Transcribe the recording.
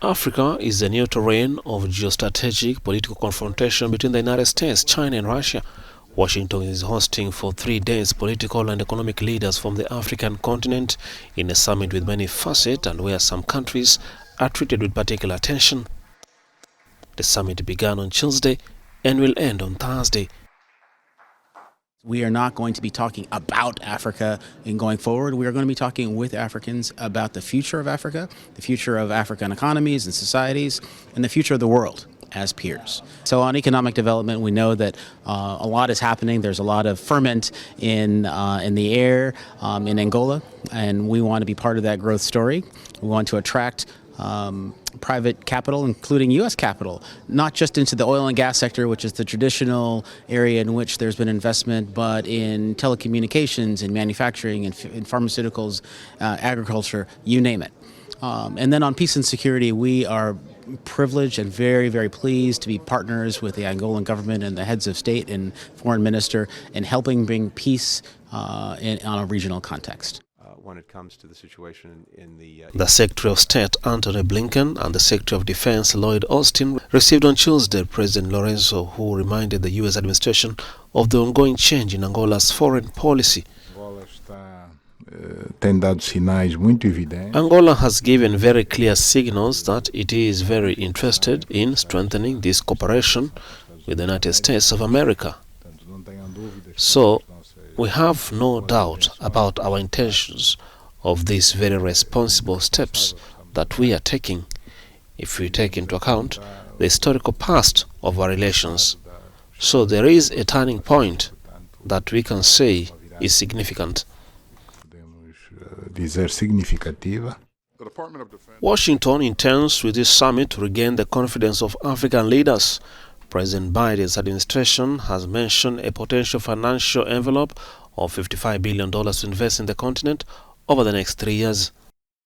Africa is a new terrain of geostrategic political confrontation between the United States, China and Russia. Washington is hosting for 3 days political and economic leaders from the African continent in a summit with many facets and where some countries are treated with particular attention. The summit began on Tuesday and will end on Thursday. We are not going to be talking about Africa in going forward. We are going to be talking with Africans about the future of Africa, the future of African economies and societies, and the future of the world as peers. So on economic development, we know that a lot is happening. There's a lot of ferment in the air in Angola, and we want to be part of that growth story. We want to attract private capital, including U.S. capital, not just into the oil and gas sector, which is the traditional area in which there's been investment, but in telecommunications, in manufacturing, in pharmaceuticals, agriculture, you name it. And then on peace and security, we are privileged and very, very pleased to be partners with the Angolan government and the heads of state and foreign minister in helping bring peace on a regional context. When it comes to the situation in the Secretary of State Antony Blinken and the Secretary of Defense Lloyd Austin received on Tuesday President Lorenzo, who reminded the U.S. administration of the ongoing change in Angola's foreign policy. Angola has given very clear signals that it is very interested in strengthening this cooperation with the United States of America. So, we have no doubt about our intentions of these very responsible steps that we are taking, if we take into account the historical past of our relations. So there is a turning point that we can say is significant. Washington intends with this summit to regain the confidence of African leaders. President Biden's administration has mentioned a potential financial envelope of $55 billion to invest in the continent over the next 3 years.